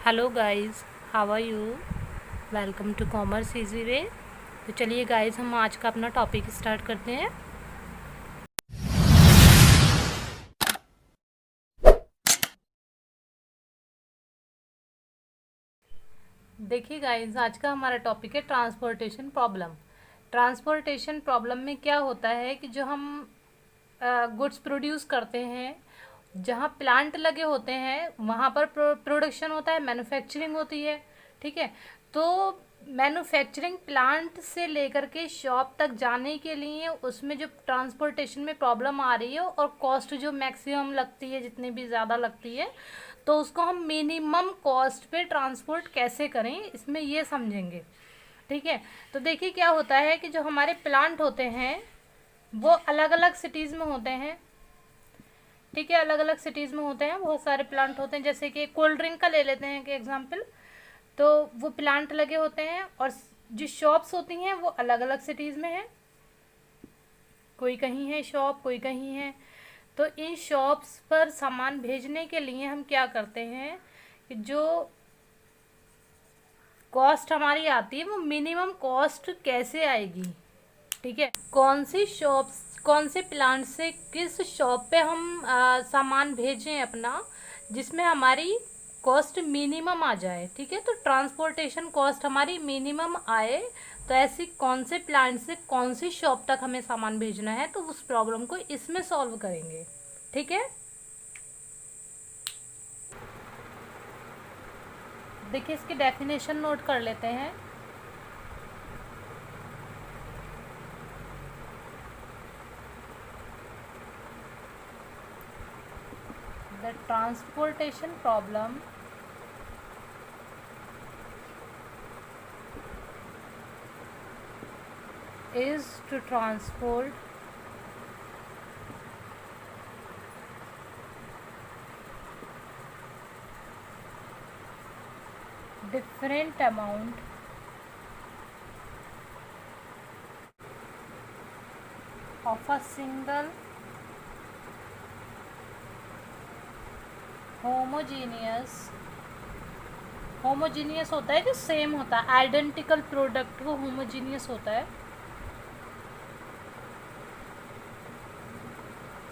Hello guys, how are you. Welcome to commerce easy way. तो चलिए guys, हम आज का अपना टॉपिक स्टार्ट करते हैं। देखिए गाइस, आज का हमारा टॉपिक है ट्रांसपोर्टेशन प्रॉब्लम। ट्रांसपोर्टेशन प्रॉब्लम में क्या होता है कि जो हम गुड्स प्रोड्यूस करते हैं, जहाँ प्लांट लगे होते हैं वहाँ पर प्रोडक्शन होता है, मैन्युफैक्चरिंग होती है। ठीक है। तो मैन्युफैक्चरिंग प्लांट से लेकर के शॉप तक जाने के लिए उसमें जो ट्रांसपोर्टेशन में प्रॉब्लम आ रही है और कॉस्ट जो मैक्सिमम लगती है, जितनी भी ज़्यादा लगती है, तो उसको हम मिनिमम कॉस्ट पे ट्रांसपोर्ट कैसे करें, इसमें ये समझेंगे। ठीक है। तो देखिए क्या होता है कि जो हमारे प्लांट होते हैं वो अलग अलग सिटीज़ में होते हैं। ठीक है, अलग अलग सिटीज़ में होते हैं, बहुत सारे प्लांट होते हैं। जैसे कि कोल्ड ड्रिंक का ले लेते हैं कि एग्जांपल, तो वो प्लांट लगे होते हैं और जो शॉप्स होती हैं वो अलग अलग सिटीज़ में हैं। कोई कहीं है शॉप, कोई कहीं है। तो इन शॉप्स पर सामान भेजने के लिए हम क्या करते हैं कि जो कॉस्ट हमारी आती है वो मिनिमम कॉस्ट कैसे आएगी। ठीक है, कौन सी शॉप्स, कौन से प्लांट से किस शॉप पे हम सामान भेजें अपना, जिसमें हमारी कॉस्ट मिनिमम आ जाए। ठीक है, तो ट्रांसपोर्टेशन कॉस्ट हमारी मिनिमम आए, तो ऐसी कौन से प्लांट से कौन सी शॉप तक हमें सामान भेजना है, तो उस प्रॉब्लम को इसमें सॉल्व करेंगे। ठीक है। देखिए इसकी डेफिनेशन नोट कर लेते हैं। The transportation problem is to transport different amount of a single homogeneous होता है, जो सेम होता है, आइडेंटिकल प्रोडक्ट वो होमोजीनियस होता है।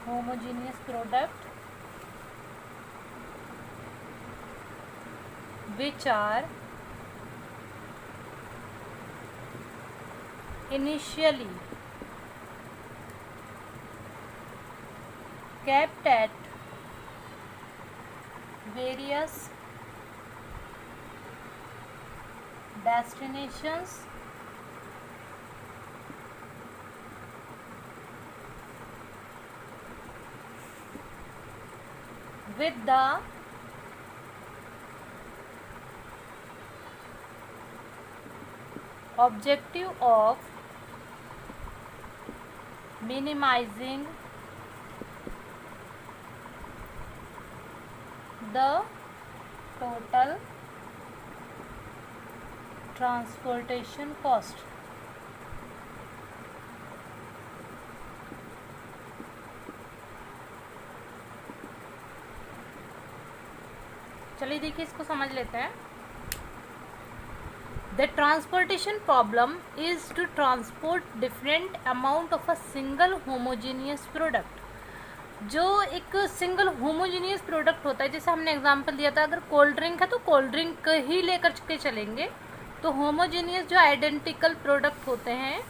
Homogeneous product which are initially kept at various destinations with the objective of minimizing the total transportation cost। चलिए देखिए इसको समझ लेते हैं। The transportation problem is to transport different amount of a single homogeneous product। जो एक single homogeneous product होता है, जैसे हमने एग्जांपल दिया था, अगर कोल्ड ड्रिंक है तो कोल्ड ड्रिंक ही लेकर के चलेंगे। तो होमोजीनियस जो आइडेंटिकल प्रोडक्ट होते हैं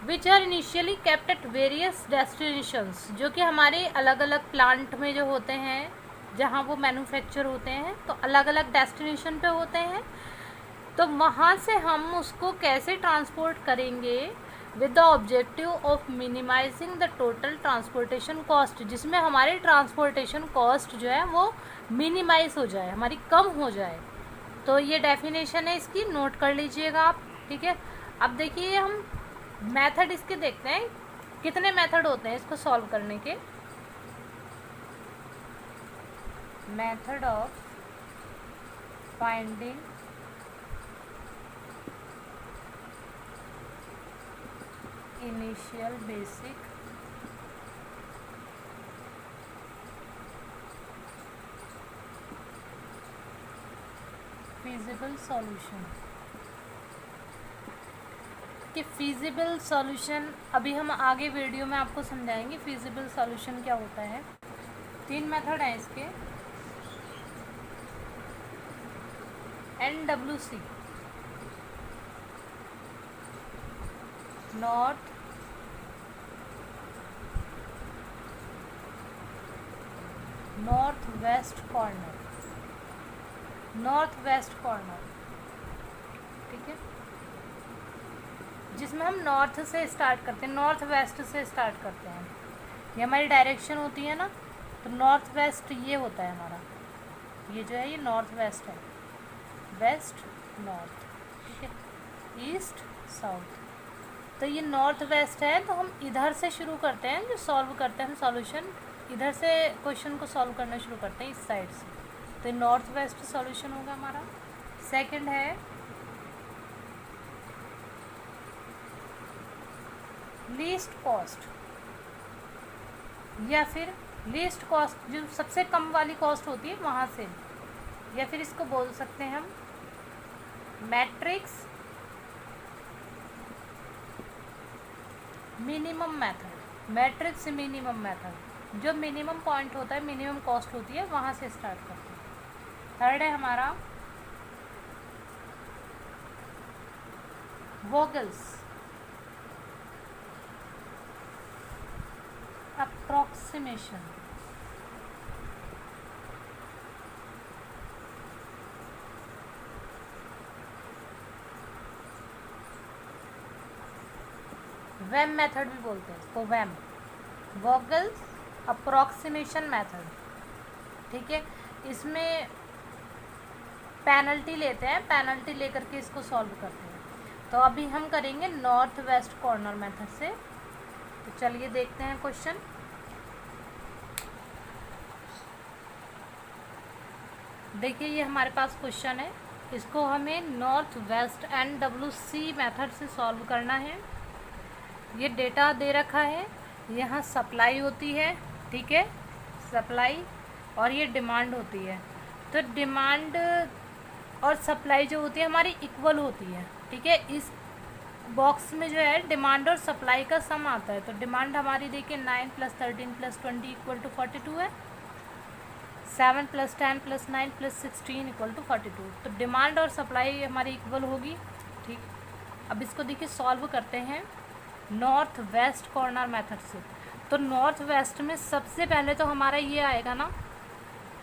which are initially kept at various destinations, जो कि हमारे अलग अलग प्लांट में जो होते हैं, जहाँ वो मैन्युफैक्चर होते हैं, तो अलग अलग डेस्टिनेशन पे होते हैं। तो वहाँ से हम उसको कैसे ट्रांसपोर्ट करेंगे with the objective of minimising the total transportation cost, जिसमें हमारी ट्रांसपोर्टेशन कॉस्ट जो है वो मिनिमाइज हो जाए, हमारी कम हो जाए। तो ये डेफिनेशन है इसकी, नोट कर लीजिएगा आप। ठीक है। अब देखिए हम मेथड इसके देखते हैं, कितने मेथड होते हैं इसको सॉल्व करने के। Method of finding initial basic feasible solution, कि feasible solution अभी हम आगे वीडियो में आपको समझाएंगे feasible solution क्या होता है। 3 मेथड हैं इसके। NWC, north west corner, north west corner, ठीक है, जिसमें हम नॉर्थ से स्टार्ट करते हैं, नॉर्थ वेस्ट से स्टार्ट करते हैं। ये हमारी डायरेक्शन होती है ना, तो नॉर्थ वेस्ट ये होता है हमारा, ये जो है ये नॉर्थ वेस्ट है, वेस्ट नॉर्थ, ठीक है, ईस्ट साउथ। तो ये नॉर्थ वेस्ट है, तो हम इधर से शुरू करते हैं, जो सॉल्व करते हैं हम सॉल्यूशन, इधर से क्वेश्चन को सॉल्व करना शुरू करते हैं इस साइड से। तो नॉर्थ वेस्ट सॉल्यूशन होगा हमारा। सेकंड है लीस्ट कॉस्ट, या फिर लीस्ट कॉस्ट जो सबसे कम वाली कॉस्ट होती है वहाँ से, या फिर इसको बोल सकते हैं हम matrix minimum method, matrix minimum method, जो मिनिमम पॉइंट होता है, मिनिमम कॉस्ट होती है, वहाँ से स्टार्ट करते हैं। थर्ड है हमारा वोगल्स, अप्रॉक्सीमेशन, वैम मेथड भी बोलते हैं इसको, वैम, वोगल्स अप्रॉक्सीमेशन मेथड, ठीक है। इसमें पेनल्टी लेते हैं, पेनल्टी लेकर के इसको सॉल्व करते हैं। तो अभी हम करेंगे नॉर्थ वेस्ट कॉर्नर मेथड से। तो चलिए देखते हैं क्वेश्चन। देखिए ये हमारे पास क्वेश्चन है, इसको हमें नॉर्थ वेस्ट NWC मेथड से सॉल्व करना है। ये डेटा दे रखा है, यहाँ सप्लाई होती है, ठीक है, सप्लाई, और ये डिमांड होती है। तो डिमांड और सप्लाई जो होती है हमारी इक्वल होती है, ठीक है। इस बॉक्स में जो है डिमांड और सप्लाई का सम आता है। तो डिमांड हमारी देखिए 9 + 13 + 20 = 42 है, 7 + 10 + 9 + 16 = 42। तो डिमांड और सप्लाई हमारी इक्वल होगी, ठीक। अब इसको देखिए सॉल्व करते हैं नॉर्थ वेस्ट कॉर्नर मेथड से। तो नॉर्थ वेस्ट में सबसे पहले तो हमारा ये आएगा ना,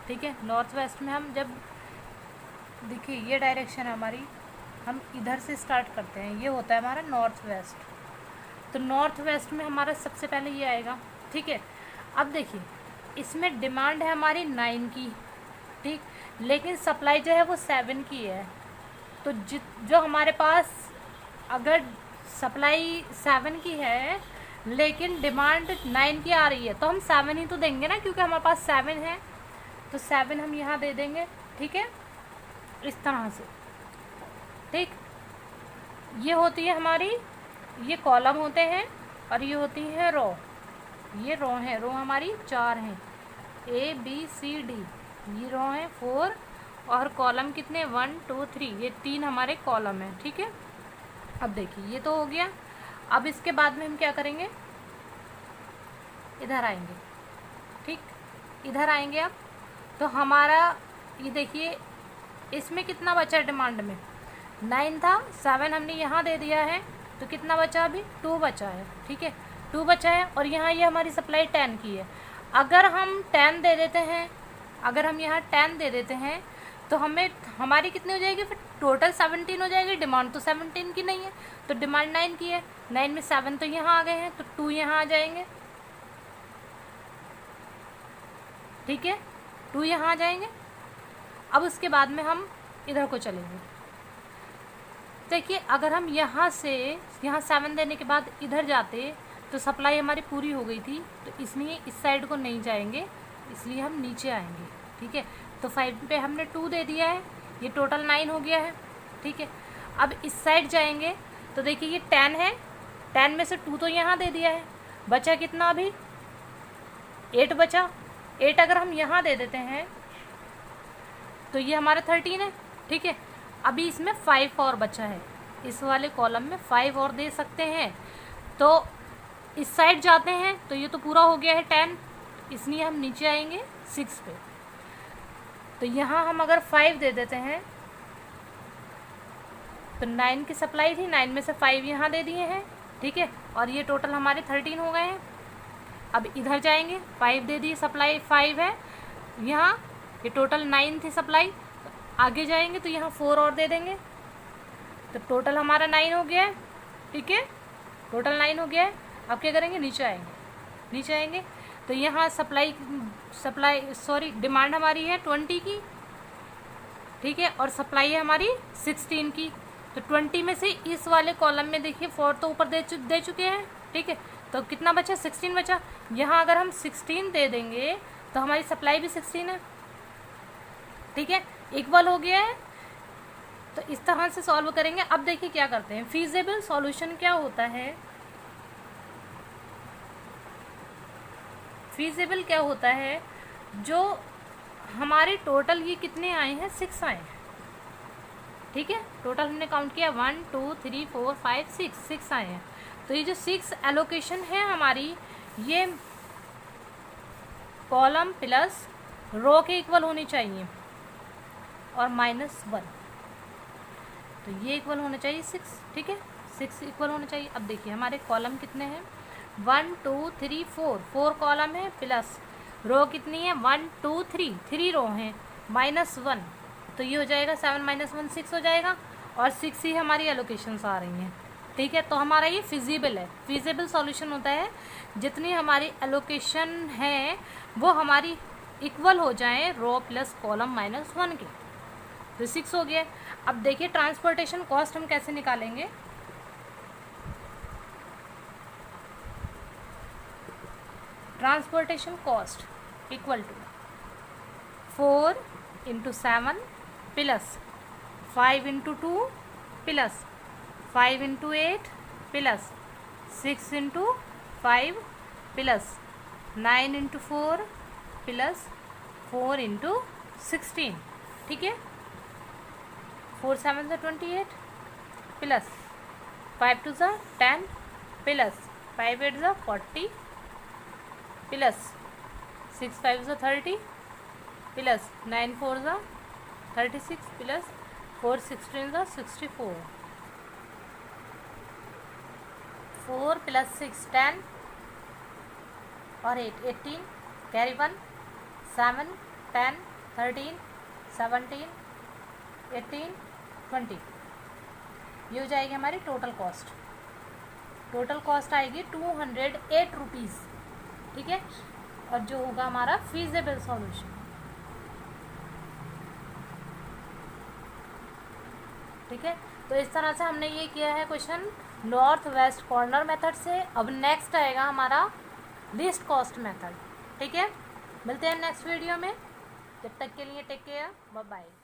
ठीक है। नॉर्थ वेस्ट में हम जब देखिए ये डायरेक्शन है हमारी, हम इधर से स्टार्ट करते हैं, ये होता है हमारा नॉर्थ वेस्ट। तो नॉर्थ वेस्ट में हमारा सबसे पहले ये आएगा, ठीक है। अब देखिए इसमें डिमांड है हमारी 9 की, ठीक, लेकिन सप्लाई जो है वो 7 की है। तो जो हमारे पास अगर सप्लाई 7 की है लेकिन डिमांड 9 की आ रही है, तो हम 7 ही तो देंगे ना, क्योंकि हमारे पास 7 है। तो 7 हम यहाँ दे देंगे, ठीक है, इस तरह से, ठीक। ये होती है हमारी, ये कॉलम होते हैं, और ये होती है रो, ये रो है, रो हमारी 4 हैं, ABCD, ये रो है 4, और कॉलम कितने 1 2 3, ये 3 हमारे कॉलम हैं, ठीक है। अब देखिए ये तो हो गया। अब इसके बाद में हम क्या करेंगे, इधर आएंगे, ठीक, इधर आएंगे। अब तो हमारा ये देखिए इसमें कितना बचा, डिमांड में 9 था, 7 हमने यहाँ दे दिया है, तो कितना बचा, अभी 2 बचा है, ठीक है, 2 बचा है। और यहाँ ये हमारी सप्लाई 10 की है। अगर हम 10 दे देते हैं, अगर हम यहाँ 10 दे देते हैं, तो हमें हमारी कितनी हो जाएगी, फिर टोटल 17 हो जाएगी। डिमांड तो 17 की नहीं है, तो डिमांड 9 की है, 9 में 7 तो यहाँ आ गए हैं, तो 2 यहाँ आ जाएंगे, ठीक है, 2 यहाँ आ जाएंगे। अब उसके बाद में हम इधर को चलेंगे। देखिए अगर हम यहाँ से, यहाँ 7 देने के बाद इधर जाते तो सप्लाई हमारी पूरी हो गई थी, तो इसलिए इस साइड को नहीं जाएंगे, इसलिए हम नीचे आएंगे, ठीक है। तो 5 पे हमने 2 दे दिया है, ये टोटल 9 हो गया है, ठीक है। अब इस साइड जाएंगे तो देखिए ये 10 है, 10 में से 2 तो यहाँ दे दिया है, बचा कितना, अभी 8 बचा। 8 अगर हम यहाँ दे देते हैं तो ये हमारा 13 है, ठीक है। अभी इसमें 5 और बचा है, इस वाले कॉलम में 5 और दे सकते हैं। तो इस साइड जाते हैं तो ये तो पूरा हो गया है 10, इसलिए हम नीचे आएंगे 6 पे। तो यहाँ हम अगर 5 दे देते हैं तो 9 की सप्लाई थी, 9 में से 5 यहाँ दे दिए हैं, ठीक है। और ये टोटल हमारे 13 हो गए हैं। अब इधर जाएंगे, 5 दे दिए, सप्लाई 5 है यहाँ, ये टोटल 9 थी सप्लाई। तो आगे जाएंगे तो यहाँ 4 और दे देंगे, तो टोटल हमारा 9 हो गया है, ठीक है, टोटल 9 हो गया है। अब क्या करेंगे, नीचे आएंगे तो यहाँ डिमांड हमारी है 20 की, ठीक है, और सप्लाई है हमारी 16 की। तो 20 में से इस वाले कॉलम में देखिए 4 तो ऊपर दे चुके हैं, ठीक है। तो कितना बचा, 16 बचा। यहाँ अगर हम 16 दे देंगे तो हमारी सप्लाई भी 16 है, ठीक है, इक्वल हो गया है। तो इस तरह से सॉल्व करेंगे। अब देखिए क्या करते हैं, फीजिबल सॉल्यूशन क्या होता है, फीजिबल क्या होता है, जो हमारे टोटल ये कितने आए हैं, 6 आए हैं, ठीक है, टोटल हमने काउंट किया 1 2 3 4 5 6 आए हैं। तो ये जो 6 एलोकेशन है हमारी, ये कॉलम प्लस रो के इक्वल होनी चाहिए और -1, तो ये इक्वल होना चाहिए 6, ठीक है, 6 इक्वल होना चाहिए। अब देखिए हमारे कॉलम कितने हैं, 1 2 3 4 कॉलम है, प्लस रो कितनी है, 1 2 3 रो हैं, -1, तो ये हो जाएगा 7 - 1 6 हो जाएगा, और 6 ही हमारी एलोकेशंस आ रही हैं, ठीक है। तो हमारा ये फिजिबल है। फिजिबल सॉल्यूशन होता है जितनी हमारी एलोकेशन है वो हमारी इक्वल हो जाए रो प्लस कॉलम -1 के। तो 6 हो गया। अब देखिए ट्रांसपोर्टेशन कॉस्ट हम कैसे निकालेंगे। Transportation cost equal to 4 × 7 plus 5 × 2 plus 5 × 8 plus 6 × 5 plus 9 × 4 plus 4 × 16, ठीक है, 4 7 28 plus 5 2 10 plus 5 8 40 plus 6 5 30 plus 9 4 36 plus 4 16 64, 4 plus 6 10 और 8 18, कैरी 1 7 10 13 17 18 20, ये हो जाएगी हमारी टोटल कॉस्ट। टोटल कॉस्ट आएगी 208 रुपीज़, ठीक है, और जो होगा हमारा फीजिबल सॉल्यूशन, ठीक है। तो इस तरह से हमने ये किया है question north west corner method से। अब नेक्स्ट आएगा हमारा लीस्ट कॉस्ट मेथड, ठीक है। मिलते हैं नेक्स्ट वीडियो में, जब तक के लिए टेक केयर, बाय बाय।